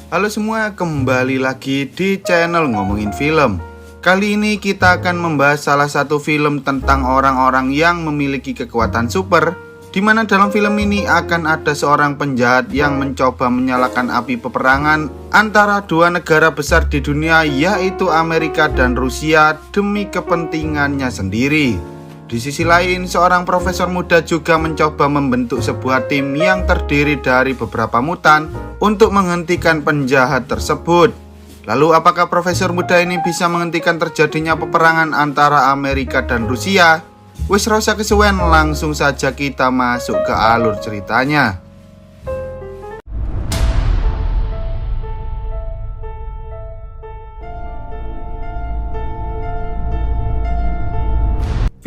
Halo semua, kembali lagi di channel Ngomongin Film. Kali ini kita akan membahas salah satu film tentang orang-orang yang memiliki kekuatan super, di mana dalam film ini akan ada seorang penjahat yang mencoba menyalakan api peperangan antara dua negara besar di dunia, yaitu Amerika dan Rusia, demi kepentingannya sendiri. Di sisi lain, seorang profesor muda juga mencoba membentuk sebuah tim yang terdiri dari beberapa mutan untuk menghentikan penjahat tersebut. Lalu apakah profesor muda ini bisa menghentikan terjadinya peperangan antara Amerika dan Rusia? Wis rasa kesuwen, langsung saja kita masuk ke alur ceritanya.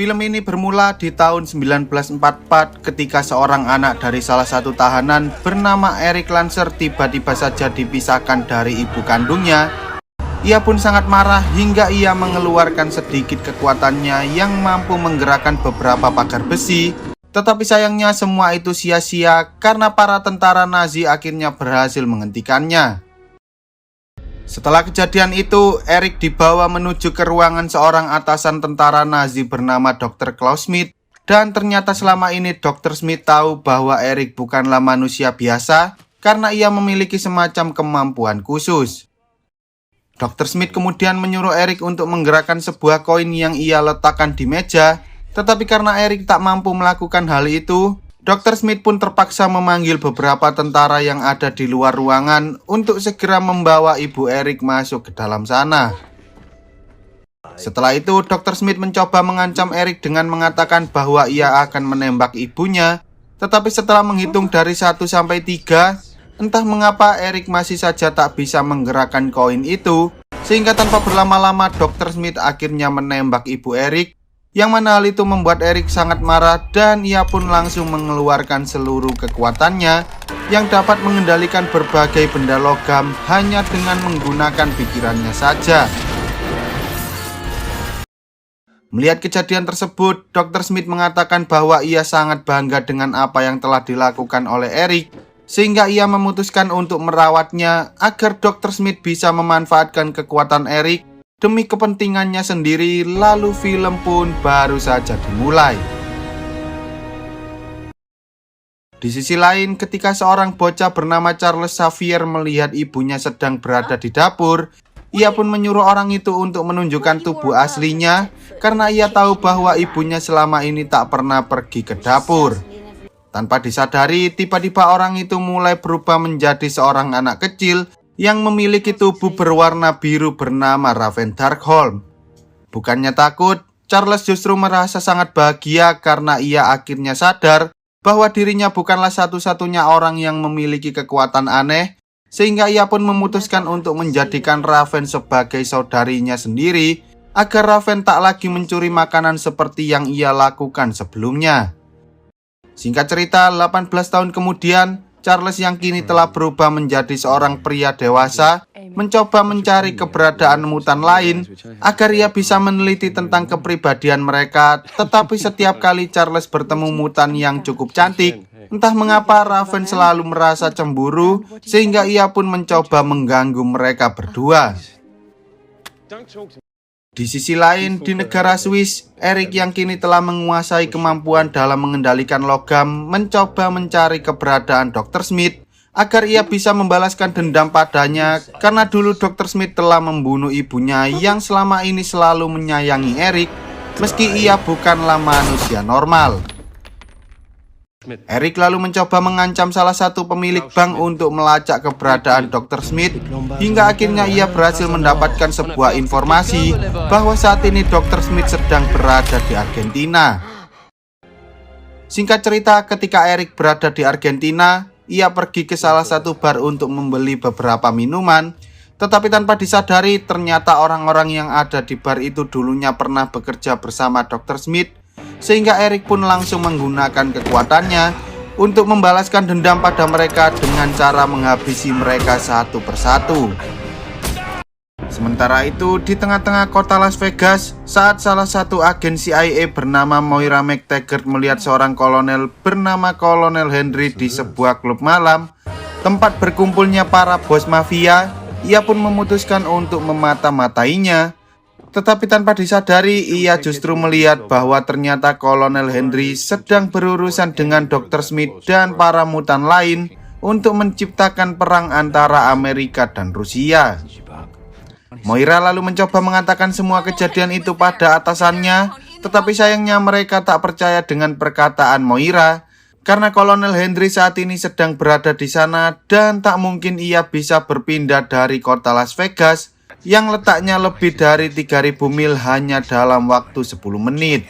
Film ini bermula di tahun 1944 ketika seorang anak dari salah satu tahanan bernama Eric Lancer tiba-tiba saja dipisahkan dari ibu kandungnya. Ia pun sangat marah hingga ia mengeluarkan sedikit kekuatannya yang mampu menggerakkan beberapa pagar besi. Tetapi sayangnya semua itu sia-sia karena para tentara Nazi akhirnya berhasil menghentikannya. Setelah kejadian itu, Eric dibawa menuju ke ruangan seorang atasan tentara Nazi bernama Dr. Klaus Schmidt. Dan ternyata selama ini Dr. Schmidt tahu bahwa Eric bukanlah manusia biasa karena ia memiliki semacam kemampuan khusus. Dr. Schmidt kemudian menyuruh Eric untuk menggerakkan sebuah koin yang ia letakkan di meja. Tetapi karena Eric tak mampu melakukan hal itu, Dr. Schmidt pun terpaksa memanggil beberapa tentara yang ada di luar ruangan untuk segera membawa ibu Eric masuk ke dalam sana. Setelah itu, Dr. Schmidt mencoba mengancam Eric dengan mengatakan bahwa ia akan menembak ibunya. Tetapi setelah menghitung dari 1 sampai 3, entah mengapa Eric masih saja tak bisa menggerakkan koin itu. Sehingga tanpa berlama-lama Dr. Schmidt akhirnya menembak ibu Eric. Yang mana hal itu membuat Eric sangat marah dan ia pun langsung mengeluarkan seluruh kekuatannya yang dapat mengendalikan berbagai benda logam hanya dengan menggunakan pikirannya saja. Melihat kejadian tersebut, Dr. Schmidt mengatakan bahwa ia sangat bangga dengan apa yang telah dilakukan oleh Eric, sehingga ia memutuskan untuk merawatnya agar Dr. Schmidt bisa memanfaatkan kekuatan Eric demi kepentingannya sendiri. Lalu film pun baru saja dimulai. Di sisi lain, ketika seorang bocah bernama Charles Xavier melihat ibunya sedang berada di dapur, ia pun menyuruh orang itu untuk menunjukkan tubuh aslinya karena ia tahu bahwa ibunya selama ini tak pernah pergi ke dapur. Tanpa disadari, tiba-tiba orang itu mulai berubah menjadi seorang anak kecil yang memiliki tubuh berwarna biru bernama Raven Darkholme. Bukannya takut, Charles justru merasa sangat bahagia karena ia akhirnya sadar bahwa dirinya bukanlah satu-satunya orang yang memiliki kekuatan aneh, sehingga ia pun memutuskan untuk menjadikan Raven sebagai saudarinya sendiri agar Raven tak lagi mencuri makanan seperti yang ia lakukan sebelumnya. Singkat cerita, 18 tahun kemudian, Charles yang kini telah berubah menjadi seorang pria dewasa mencoba mencari keberadaan mutan lain agar ia bisa meneliti tentang kepribadian mereka. Tetapi setiap kali Charles bertemu mutan yang cukup cantik, entah mengapa Raven selalu merasa cemburu sehingga ia pun mencoba mengganggu mereka berdua. Di sisi lain, di negara Swiss, Eric yang kini telah menguasai kemampuan dalam mengendalikan logam mencoba mencari keberadaan Dr. Schmidt agar ia bisa membalaskan dendam padanya karena dulu Dr. Schmidt telah membunuh ibunya yang selama ini selalu menyayangi Eric meski ia bukanlah manusia normal. Eric lalu mencoba mengancam salah satu pemilik bank untuk melacak keberadaan Dr. Schmidt hingga akhirnya ia berhasil mendapatkan sebuah informasi bahwa saat ini Dr. Schmidt sedang berada di Argentina. Singkat cerita, ketika Eric berada di Argentina, ia pergi ke salah satu bar untuk membeli beberapa minuman. Tetapi tanpa disadari, ternyata orang-orang yang ada di bar itu dulunya pernah bekerja bersama Dr. Schmidt, sehingga Eric pun langsung menggunakan kekuatannya untuk membalaskan dendam pada mereka dengan cara menghabisi mereka satu persatu. Sementara itu, di tengah-tengah kota Las Vegas, saat salah satu agen CIA bernama Moira McTaggart melihat seorang kolonel bernama Kolonel Henry di sebuah klub malam, tempat berkumpulnya para bos mafia, ia pun memutuskan untuk memata-matainya. Tetapi tanpa disadari, ia justru melihat bahwa ternyata Kolonel Henry sedang berurusan dengan Dr. Smith dan para mutan lain untuk menciptakan perang antara Amerika dan Rusia. Moira lalu mencoba mengatakan semua kejadian itu pada atasannya, tetapi sayangnya mereka tak percaya dengan perkataan Moira, karena Kolonel Henry saat ini sedang berada di sana dan tak mungkin ia bisa berpindah dari kota Las Vegas yang letaknya lebih dari 3.000 mil hanya dalam waktu 10 menit.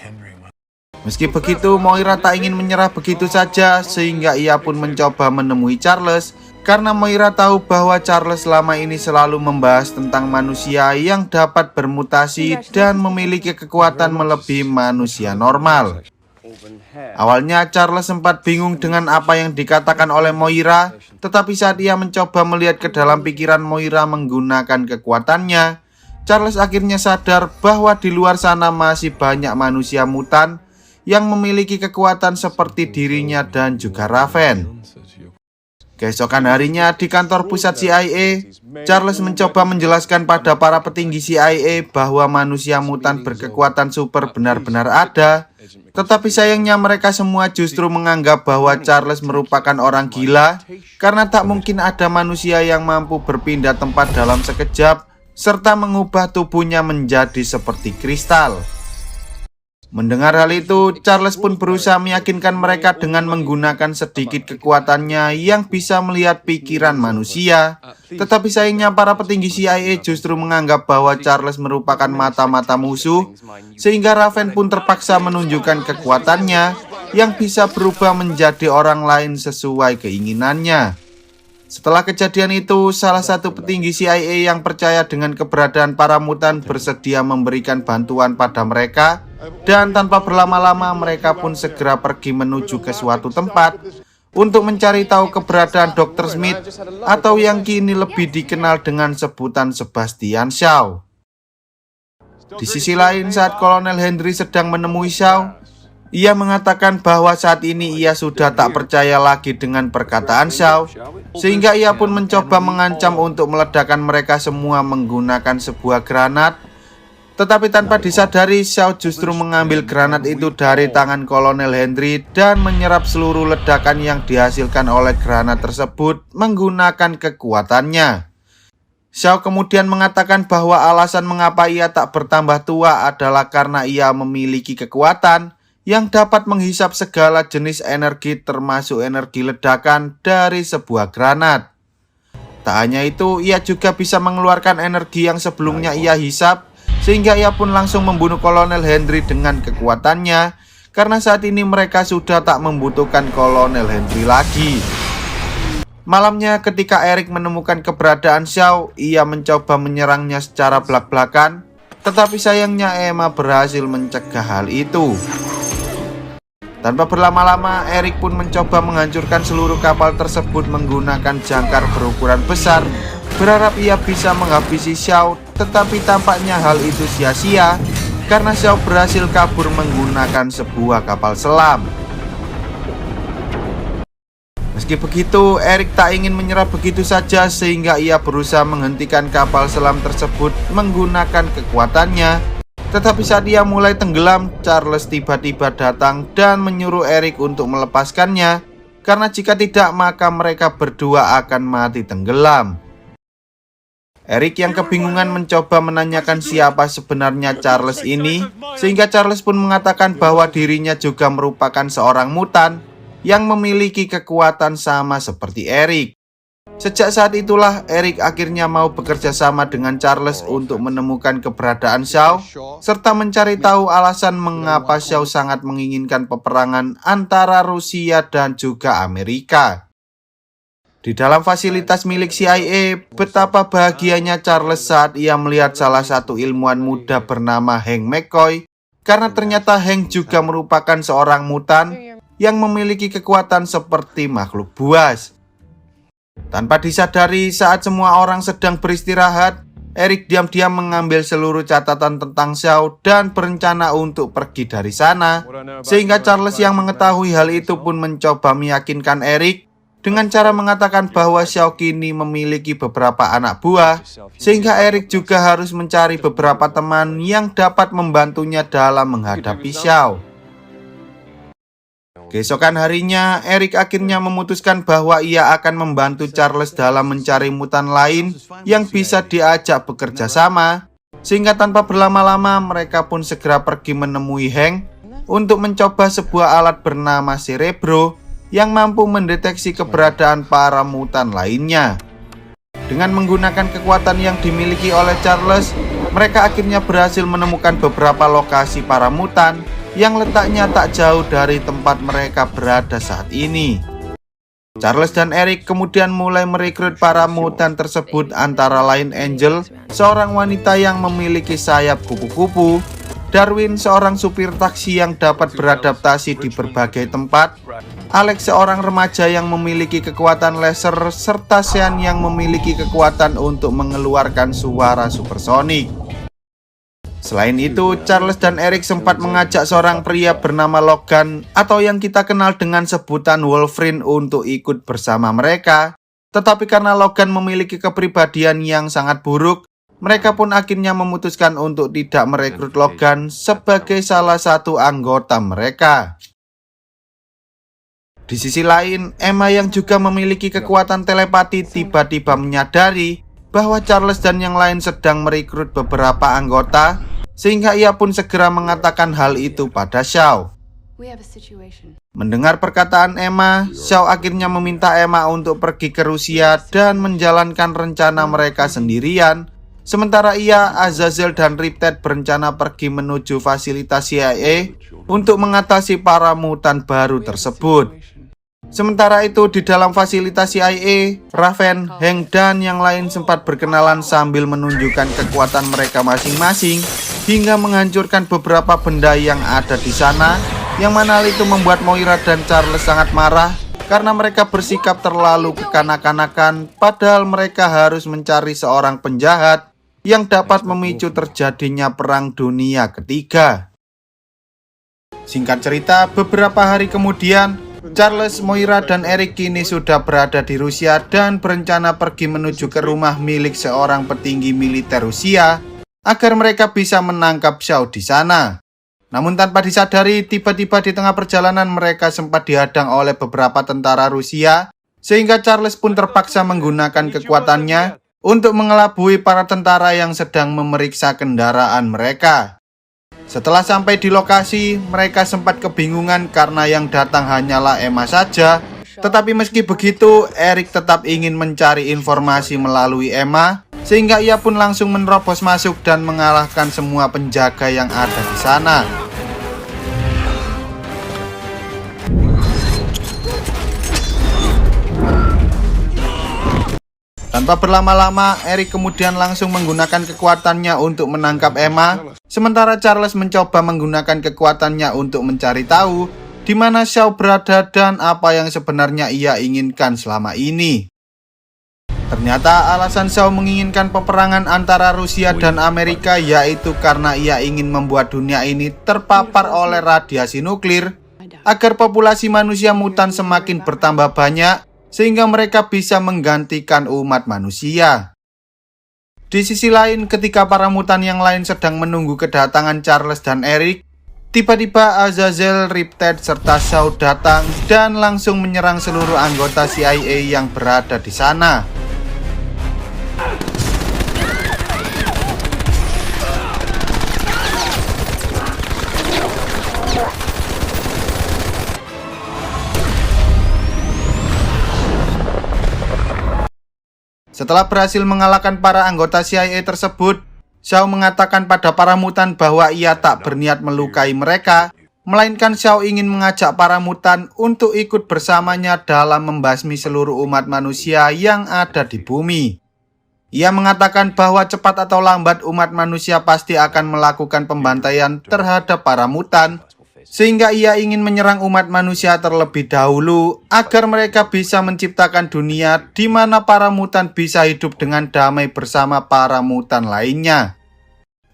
Meski begitu, Moira tak ingin menyerah begitu saja, sehingga ia pun mencoba menemui Charles, karena Moira tahu bahwa Charles selama ini selalu membahas tentang manusia yang dapat bermutasi dan memiliki kekuatan melebihi manusia normal. Awalnya Charles sempat bingung dengan apa yang dikatakan oleh Moira, tetapi saat ia mencoba melihat ke dalam pikiran Moira menggunakan kekuatannya, Charles akhirnya sadar bahwa di luar sana masih banyak manusia mutan yang memiliki kekuatan seperti dirinya dan juga Raven. Keesokan harinya di kantor pusat CIA, Charles mencoba menjelaskan pada para petinggi CIA bahwa manusia mutan berkekuatan super benar-benar ada. Tetapi sayangnya mereka semua justru menganggap bahwa Charles merupakan orang gila, karena tak mungkin ada manusia yang mampu berpindah tempat dalam sekejap serta mengubah tubuhnya menjadi seperti kristal. Mendengar hal itu, Charles pun berusaha meyakinkan mereka dengan menggunakan sedikit kekuatannya yang bisa melihat pikiran manusia. Tetapi sayangnya para petinggi CIA justru menganggap bahwa Charles merupakan mata-mata musuh, sehingga Raven pun terpaksa menunjukkan kekuatannya yang bisa berubah menjadi orang lain sesuai keinginannya. Setelah kejadian itu, salah satu petinggi CIA yang percaya dengan keberadaan para mutan bersedia memberikan bantuan pada mereka, dan tanpa berlama-lama mereka pun segera pergi menuju ke suatu tempat untuk mencari tahu keberadaan Dr. Smith, atau yang kini lebih dikenal dengan sebutan Sebastian Shaw. Di sisi lain, saat Kolonel Henry sedang menemui Shaw, ia mengatakan bahwa saat ini ia sudah tak percaya lagi dengan perkataan Shaw, sehingga ia pun mencoba mengancam untuk meledakkan mereka semua menggunakan sebuah granat. Tetapi tanpa disadari, Shaw justru mengambil granat itu dari tangan Kolonel Henry dan menyerap seluruh ledakan yang dihasilkan oleh granat tersebut menggunakan kekuatannya. Shaw kemudian mengatakan bahwa alasan mengapa ia tak bertambah tua adalah karena ia memiliki kekuatan yang dapat menghisap segala jenis energi termasuk energi ledakan dari sebuah granat. Tak hanya itu, ia juga bisa mengeluarkan energi yang sebelumnya ia hisap, sehingga ia pun langsung membunuh Kolonel Henry dengan kekuatannya, karena saat ini mereka sudah tak membutuhkan Kolonel Henry lagi. Malamnya ketika Eric menemukan keberadaan Shaw, ia mencoba menyerangnya secara belak-belakan, tetapi sayangnya Emma berhasil mencegah hal itu. Tanpa berlama-lama, Eric pun mencoba menghancurkan seluruh kapal tersebut menggunakan jangkar berukuran besar, berharap ia bisa menghabisi Shaw, tetapi tampaknya hal itu sia-sia karena Shaw berhasil kabur menggunakan sebuah kapal selam. Meski begitu, Eric tak ingin menyerah begitu saja, sehingga ia berusaha menghentikan kapal selam tersebut menggunakan kekuatannya. Tetapi saat ia mulai tenggelam, Charles tiba-tiba datang dan menyuruh Eric untuk melepaskannya, karena jika tidak maka mereka berdua akan mati tenggelam. Eric yang kebingungan mencoba menanyakan siapa sebenarnya Charles ini, sehingga Charles pun mengatakan bahwa dirinya juga merupakan seorang mutan yang memiliki kekuatan sama seperti Eric. Sejak saat itulah Eric akhirnya mau bekerja sama dengan Charles untuk menemukan keberadaan Shaw, serta mencari tahu alasan mengapa Shaw sangat menginginkan peperangan antara Rusia dan juga Amerika. Di dalam fasilitas milik CIA, betapa bahagianya Charles saat ia melihat salah satu ilmuwan muda bernama Hank McCoy, karena ternyata Hank juga merupakan seorang mutan yang memiliki kekuatan seperti makhluk buas. Tanpa disadari, saat semua orang sedang beristirahat, Eric diam-diam mengambil seluruh catatan tentang Shaw dan berencana untuk pergi dari sana, sehingga Charles yang mengetahui hal itu pun mencoba meyakinkan Eric dengan cara mengatakan bahwa Xiao kini memiliki beberapa anak buah, sehingga Eric juga harus mencari beberapa teman yang dapat membantunya dalam menghadapi Xiao. Keesokan harinya, Eric akhirnya memutuskan bahwa ia akan membantu Charles dalam mencari mutan lain yang bisa diajak bekerja sama, sehingga tanpa berlama-lama mereka pun segera pergi menemui Hank untuk mencoba sebuah alat bernama Cerebro yang mampu mendeteksi keberadaan para mutan lainnya. Dengan menggunakan kekuatan yang dimiliki oleh Charles, mereka akhirnya berhasil menemukan beberapa lokasi para mutan yang letaknya tak jauh dari tempat mereka berada saat ini. Charles dan Eric kemudian mulai merekrut para mutan tersebut, antara lain Angel, seorang wanita yang memiliki sayap kupu-kupu, Darwin, seorang supir taksi yang dapat beradaptasi di berbagai tempat, Alex, seorang remaja yang memiliki kekuatan laser, serta Sean yang memiliki kekuatan untuk mengeluarkan suara supersonik. Selain itu, Charles dan Eric sempat mengajak seorang pria bernama Logan atau yang kita kenal dengan sebutan Wolverine untuk ikut bersama mereka. Tetapi karena Logan memiliki kepribadian yang sangat buruk, mereka pun akhirnya memutuskan untuk tidak merekrut Logan sebagai salah satu anggota mereka. Di sisi lain, Emma yang juga memiliki kekuatan telepati tiba-tiba menyadari bahwa Charles dan yang lain sedang merekrut beberapa anggota, sehingga ia pun segera mengatakan hal itu pada Xiao. Mendengar perkataan Emma, Xiao akhirnya meminta Emma untuk pergi ke Rusia dan menjalankan rencana mereka sendirian. Sementara ia, Azazel, dan Riptide berencana pergi menuju fasilitas CIA untuk mengatasi para mutan baru tersebut. Sementara itu, di dalam fasilitas CIA, Raven, Hank, dan yang lain sempat berkenalan sambil menunjukkan kekuatan mereka masing-masing hingga menghancurkan beberapa benda yang ada di sana, yang mana hal itu membuat Moira dan Charles sangat marah karena mereka bersikap terlalu kekanak-kanakan, padahal mereka harus mencari seorang penjahat yang dapat memicu terjadinya Perang Dunia Ketiga. Singkat cerita, beberapa hari kemudian, Charles, Moira, dan Eric kini sudah berada di Rusia dan berencana pergi menuju ke rumah milik seorang petinggi militer Rusia agar mereka bisa menangkap Xiao di sana. Namun tanpa disadari, tiba-tiba di tengah perjalanan mereka sempat dihadang oleh beberapa tentara Rusia, sehingga Charles pun terpaksa menggunakan kekuatannya untuk mengelabui para tentara yang sedang memeriksa kendaraan mereka. Setelah sampai di lokasi, mereka sempat kebingungan karena yang datang hanyalah Emma saja. Tetapi meski begitu, Eric tetap ingin mencari informasi melalui Emma, sehingga ia pun langsung menerobos masuk dan mengalahkan semua penjaga yang ada di sana. Tanpa berlama-lama, Eric kemudian langsung menggunakan kekuatannya untuk menangkap Emma, sementara Charles mencoba menggunakan kekuatannya untuk mencari tahu di mana Xiao berada dan apa yang sebenarnya ia inginkan selama ini. Ternyata alasan Xiao menginginkan peperangan antara Rusia dan Amerika yaitu karena ia ingin membuat dunia ini terpapar oleh radiasi nuklir agar populasi manusia mutan semakin bertambah banyak, sehingga mereka bisa menggantikan umat manusia. Di sisi lain, ketika para mutan yang lain sedang menunggu kedatangan Charles dan Eric, tiba-tiba Azazel, Riptide, serta Xiao datang dan langsung menyerang seluruh anggota CIA yang berada di sana. Setelah berhasil mengalahkan para anggota CIA tersebut, Xiao mengatakan pada para mutan bahwa ia tak berniat melukai mereka, melainkan Xiao ingin mengajak para mutan untuk ikut bersamanya dalam membasmi seluruh umat manusia yang ada di bumi. Ia mengatakan bahwa cepat atau lambat umat manusia pasti akan melakukan pembantaian terhadap para mutan, sehingga ia ingin menyerang umat manusia terlebih dahulu agar mereka bisa menciptakan dunia di mana para mutan bisa hidup dengan damai bersama para mutan lainnya.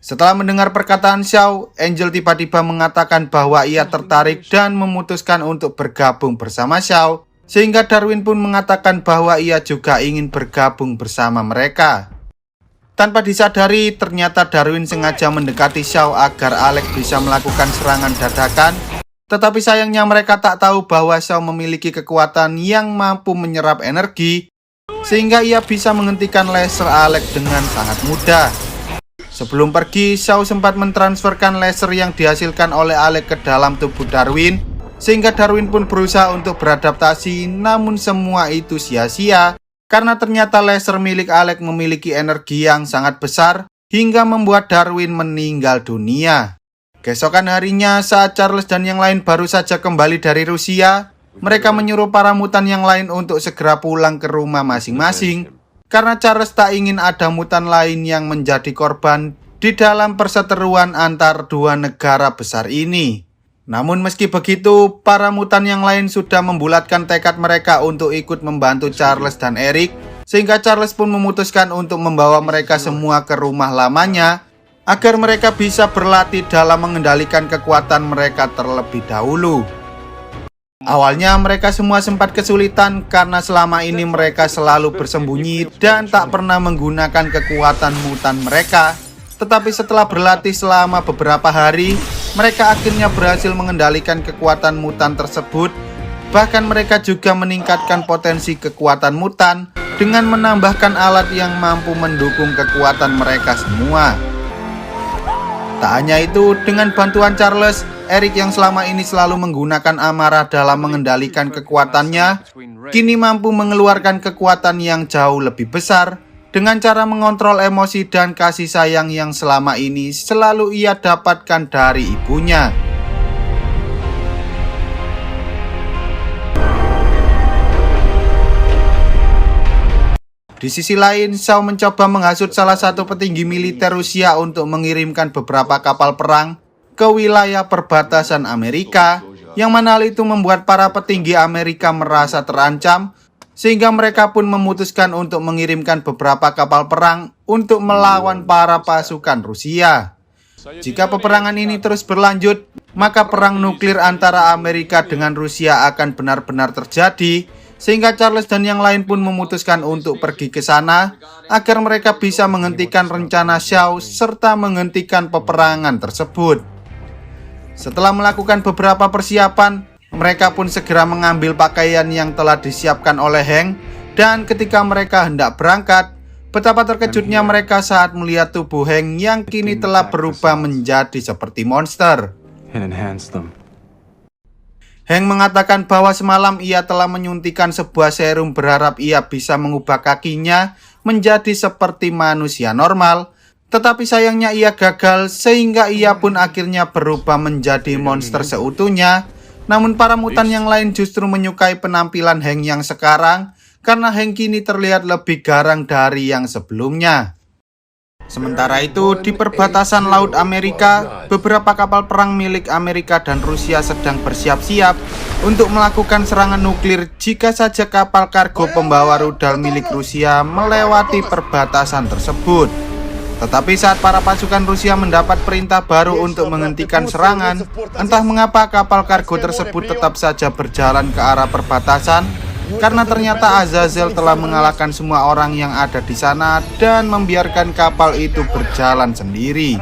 Setelah mendengar perkataan Xiao, Angel tiba-tiba mengatakan bahwa ia tertarik dan memutuskan untuk bergabung bersama Xiao sehingga Darwin pun mengatakan bahwa ia juga ingin bergabung bersama mereka. Tanpa disadari, ternyata Darwin sengaja mendekati Shaw agar Alex bisa melakukan serangan dadakan. Tetapi sayangnya mereka tak tahu bahwa Shaw memiliki kekuatan yang mampu menyerap energi, sehingga ia bisa menghentikan laser Alex dengan sangat mudah. Sebelum pergi, Shaw sempat mentransferkan laser yang dihasilkan oleh Alex ke dalam tubuh Darwin, sehingga Darwin pun berusaha untuk beradaptasi, namun semua itu sia-sia. Karena ternyata laser milik Alex memiliki energi yang sangat besar hingga membuat Darwin meninggal dunia. Keesokan harinya, saat Charles dan yang lain baru saja kembali dari Rusia, mereka menyuruh para mutan yang lain untuk segera pulang ke rumah masing-masing. Karena Charles tak ingin ada mutan lain yang menjadi korban di dalam perseteruan antar dua negara besar ini. Namun meski begitu, para mutan yang lain sudah membulatkan tekad mereka untuk ikut membantu Charles dan Eric, sehingga Charles pun memutuskan untuk membawa mereka semua ke rumah lamanya, agar mereka bisa berlatih dalam mengendalikan kekuatan mereka terlebih dahulu. Awalnya mereka semua sempat kesulitan karena selama ini mereka selalu bersembunyi dan tak pernah menggunakan kekuatan mutan mereka. Tetapi setelah berlatih selama beberapa hari, mereka akhirnya berhasil mengendalikan kekuatan mutan tersebut. Bahkan mereka juga meningkatkan potensi kekuatan mutan dengan menambahkan alat yang mampu mendukung kekuatan mereka semua. Tak hanya itu, dengan bantuan Charles, Eric yang selama ini selalu menggunakan amarah dalam mengendalikan kekuatannya, kini mampu mengeluarkan kekuatan yang jauh lebih besar dengan cara mengontrol emosi dan kasih sayang yang selama ini selalu ia dapatkan dari ibunya. Di sisi lain, Shaw mencoba menghasut salah satu petinggi militer Rusia untuk mengirimkan beberapa kapal perang ke wilayah perbatasan Amerika, yang mana hal itu membuat para petinggi Amerika merasa terancam, sehingga mereka pun memutuskan untuk mengirimkan beberapa kapal perang untuk melawan para pasukan Rusia. Jika peperangan ini terus berlanjut, maka perang nuklir antara Amerika dengan Rusia akan benar-benar terjadi, sehingga Charles dan yang lain pun memutuskan untuk pergi ke sana agar mereka bisa menghentikan rencana Shaw serta menghentikan peperangan tersebut. Setelah melakukan beberapa persiapan, mereka pun segera mengambil pakaian yang telah disiapkan oleh Hank, dan ketika mereka hendak berangkat, betapa terkejutnya mereka saat melihat tubuh Hank yang kini telah berubah menjadi seperti monster. Hank mengatakan bahwa semalam ia telah menyuntikkan sebuah serum berharap ia bisa mengubah kakinya menjadi seperti manusia normal, tetapi sayangnya ia gagal sehingga ia pun akhirnya berubah menjadi monster seutuhnya. Namun para mutan yang lain justru menyukai penampilan Hank yang sekarang karena Hank kini terlihat lebih garang dari yang sebelumnya. Sementara itu, di perbatasan Laut Amerika, beberapa kapal perang milik Amerika dan Rusia sedang bersiap-siap untuk melakukan serangan nuklir jika saja kapal kargo pembawa rudal milik Rusia melewati perbatasan tersebut. Tetapi saat para pasukan Rusia mendapat perintah baru untuk menghentikan serangan, entah mengapa kapal kargo tersebut tetap saja berjalan ke arah perbatasan, karena ternyata Azazel telah mengalahkan semua orang yang ada di sana dan membiarkan kapal itu berjalan sendiri.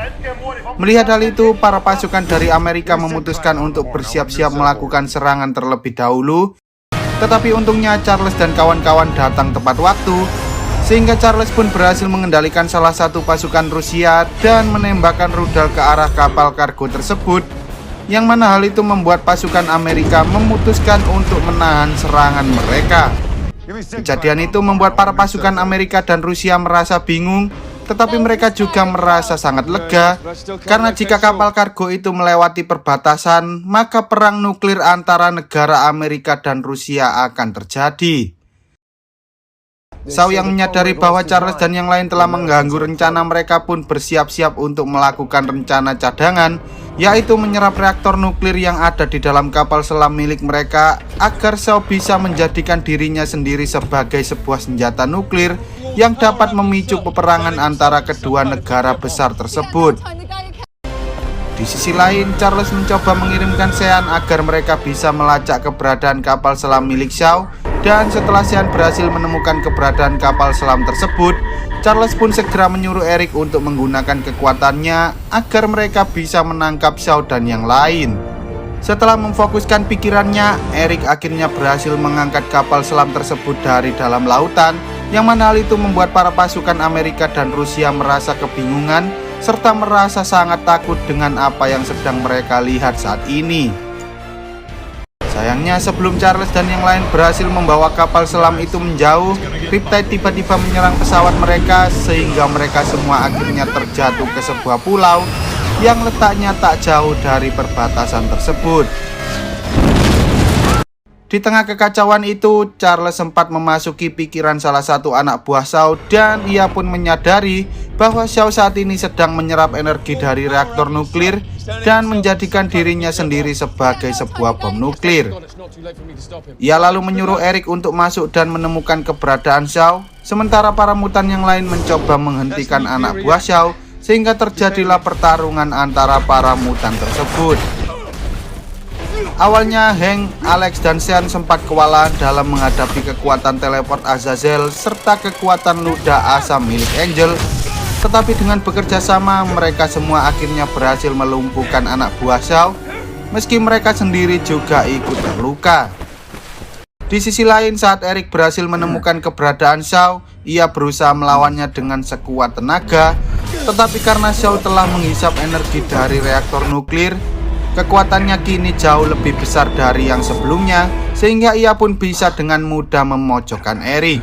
Melihat hal itu, para pasukan dari Amerika memutuskan untuk bersiap-siap melakukan serangan terlebih dahulu. Tetapi untungnya Charles dan kawan-kawan datang tepat waktu, sehingga Charles pun berhasil mengendalikan salah satu pasukan Rusia dan menembakkan rudal ke arah kapal kargo tersebut, yang mana hal itu membuat pasukan Amerika memutuskan untuk menahan serangan mereka. Kejadian itu membuat para pasukan Amerika dan Rusia merasa bingung, tetapi mereka juga merasa sangat lega, karena jika kapal kargo itu melewati perbatasan, maka perang nuklir antara negara Amerika dan Rusia akan terjadi. Shaw yang menyadari bahwa Charles dan yang lain telah mengganggu rencana mereka pun bersiap-siap untuk melakukan rencana cadangan, yaitu menyerap reaktor nuklir yang ada di dalam kapal selam milik mereka, agar Shaw bisa menjadikan dirinya sendiri sebagai sebuah senjata nuklir yang dapat memicu peperangan antara kedua negara besar tersebut. Di sisi lain, Charles mencoba mengirimkan Sean agar mereka bisa melacak keberadaan kapal selam milik Shaw. Dan setelah Sean berhasil menemukan keberadaan kapal selam tersebut, Charles pun segera menyuruh Eric untuk menggunakan kekuatannya agar mereka bisa menangkap Shaw dan yang lain. Setelah memfokuskan pikirannya, Eric akhirnya berhasil mengangkat kapal selam tersebut dari dalam lautan, yang mana hal itu membuat para pasukan Amerika dan Rusia merasa kebingungan serta merasa sangat takut dengan apa yang sedang mereka lihat saat ini. Sayangnya sebelum Charles dan yang lain berhasil membawa kapal selam itu menjauh, Riptide tiba-tiba menyerang pesawat mereka sehingga mereka semua akhirnya terjatuh ke sebuah pulau yang letaknya tak jauh dari perbatasan tersebut. Di tengah kekacauan itu, Charles sempat memasuki pikiran salah satu anak buah Shaw dan ia pun menyadari bahwa Shaw saat ini sedang menyerap energi dari reaktor nuklir dan menjadikan dirinya sendiri sebagai sebuah bom nuklir. Ia lalu menyuruh Eric untuk masuk dan menemukan keberadaan Shaw, sementara para mutan yang lain mencoba menghentikan anak buah Shaw, sehingga terjadilah pertarungan antara para mutan tersebut. Awalnya Hank, Alex, dan Sean sempat kewalahan dalam menghadapi kekuatan teleport Azazel serta kekuatan ludah asam milik Angel. Tetapi dengan bekerja sama, mereka semua akhirnya berhasil melumpuhkan anak buah Shaw, meski mereka sendiri juga ikut terluka. Di sisi lain, saat Eric berhasil menemukan keberadaan Shaw, ia berusaha melawannya dengan sekuat tenaga. Tetapi karena Shaw telah menghisap energi dari reaktor nuklir, kekuatannya kini jauh lebih besar dari yang sebelumnya, sehingga ia pun bisa dengan mudah memojokkan Eric.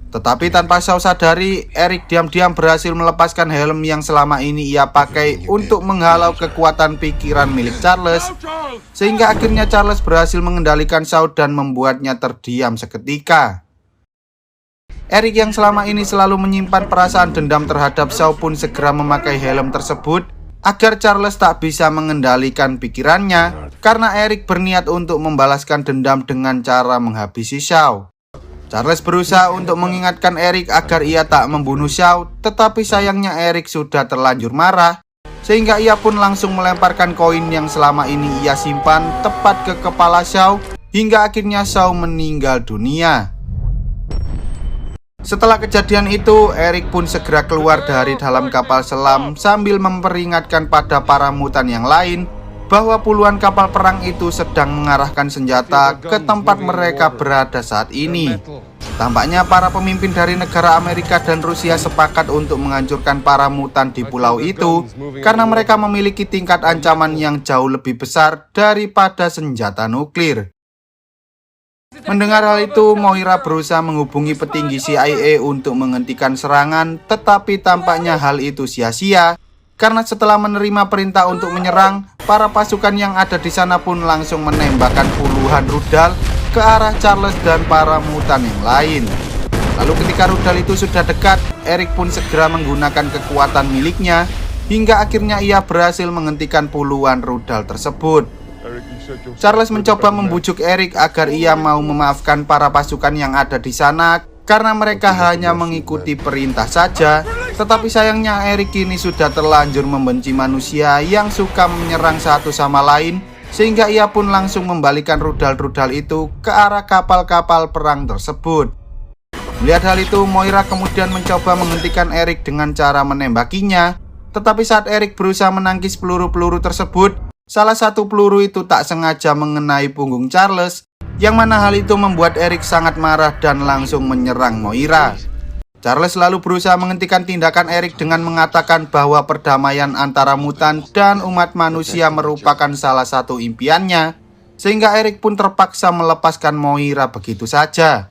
Tetapi tanpa Shaw sadari, Eric diam-diam berhasil melepaskan helm yang selama ini ia pakai untuk menghalau kekuatan pikiran milik Charles, sehingga akhirnya Charles berhasil mengendalikan Shaw dan membuatnya terdiam seketika. Eric yang selama ini selalu menyimpan perasaan dendam terhadap Shaw pun segera memakai helm tersebut agar Charles tak bisa mengendalikan pikirannya, karena Eric berniat untuk membalaskan dendam dengan cara menghabisi Shaw. Charles berusaha untuk mengingatkan Eric agar ia tak membunuh Shaw, tetapi sayangnya Eric sudah terlanjur marah, sehingga ia pun langsung melemparkan koin yang selama ini ia simpan tepat ke kepala Shaw, hingga akhirnya Shaw meninggal dunia. Setelah kejadian itu, Eric pun segera keluar dari dalam kapal selam sambil memperingatkan pada para mutan yang lain bahwa puluhan kapal perang itu sedang mengarahkan senjata ke tempat mereka berada saat ini. Tampaknya para pemimpin dari negara Amerika dan Rusia sepakat untuk menghancurkan para mutan di pulau itu karena mereka memiliki tingkat ancaman yang jauh lebih besar daripada senjata nuklir. Mendengar hal itu, Moira berusaha menghubungi petinggi CIA untuk menghentikan serangan, tetapi tampaknya hal itu sia-sia karena setelah menerima perintah untuk menyerang, para pasukan yang ada di sana pun langsung menembakkan puluhan rudal ke arah Charles dan para mutan yang lain. Lalu ketika rudal itu sudah dekat, Eric pun segera menggunakan kekuatan miliknya hingga akhirnya ia berhasil menghentikan puluhan rudal tersebut. Charles mencoba membujuk Eric agar ia mau memaafkan para pasukan yang ada di sana karena mereka hanya mengikuti perintah saja. Tetapi sayangnya Eric kini sudah terlanjur membenci manusia yang suka menyerang satu sama lain, sehingga ia pun langsung membalikan rudal-rudal itu ke arah kapal-kapal perang tersebut. Melihat hal itu, Moira kemudian mencoba menghentikan Eric dengan cara menembakinya. Tetapi saat Eric berusaha menangkis peluru-peluru tersebut, salah satu peluru itu tak sengaja mengenai punggung Charles, yang mana hal itu membuat Eric sangat marah dan langsung menyerang Moira. Charles lalu berusaha menghentikan tindakan Eric dengan mengatakan bahwa perdamaian antara mutan dan umat manusia merupakan salah satu impiannya, sehingga Eric pun terpaksa melepaskan Moira begitu saja.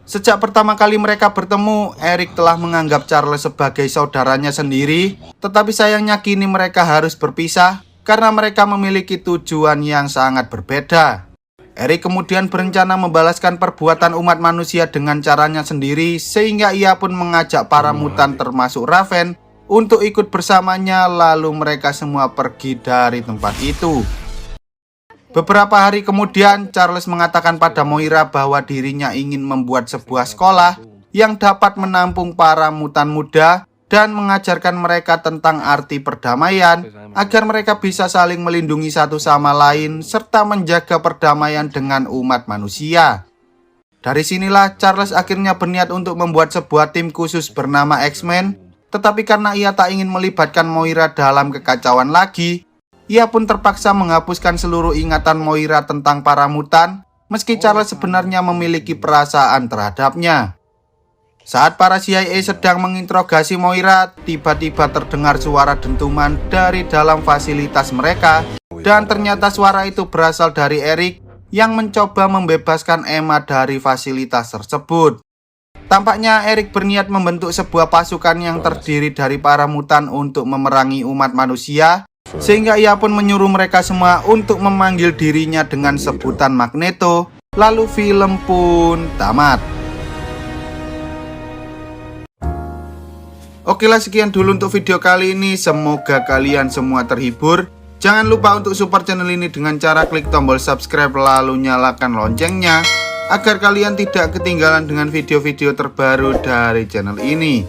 Sejak pertama kali mereka bertemu, Eric telah menganggap Charles sebagai saudaranya sendiri, tetapi sayangnya kini mereka harus berpisah karena mereka memiliki tujuan yang sangat berbeda. Eric kemudian berencana membalaskan perbuatan umat manusia dengan caranya sendiri, sehingga ia pun mengajak para mutan termasuk Raven untuk ikut bersamanya, lalu mereka semua pergi dari tempat itu. Beberapa hari kemudian, Charles mengatakan pada Moira bahwa dirinya ingin membuat sebuah sekolah yang dapat menampung para mutan muda dan mengajarkan mereka tentang arti perdamaian agar mereka bisa saling melindungi satu sama lain serta menjaga perdamaian dengan umat manusia. Dari sinilah Charles akhirnya berniat untuk membuat sebuah tim khusus bernama X-Men, tetapi karena ia tak ingin melibatkan Moira dalam kekacauan lagi, ia pun terpaksa menghapuskan seluruh ingatan Moira tentang para mutan, meski Charles sebenarnya memiliki perasaan terhadapnya. Saat para CIA sedang menginterogasi Moira, tiba-tiba terdengar suara dentuman dari dalam fasilitas mereka, dan ternyata suara itu berasal dari Eric yang mencoba membebaskan Emma dari fasilitas tersebut. Tampaknya Eric berniat membentuk sebuah pasukan yang terdiri dari para mutan untuk memerangi umat manusia, sehingga ia pun menyuruh mereka semua untuk memanggil dirinya dengan sebutan Magneto. Lalu film pun tamat. Okelah, sekian dulu untuk video kali ini. Semoga kalian semua terhibur. Jangan lupa untuk support channel ini dengan cara klik tombol subscribe lalu nyalakan loncengnya, agar kalian tidak ketinggalan dengan video-video terbaru dari channel ini.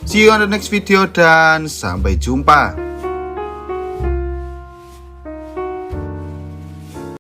See you on the next video dan sampai jumpa.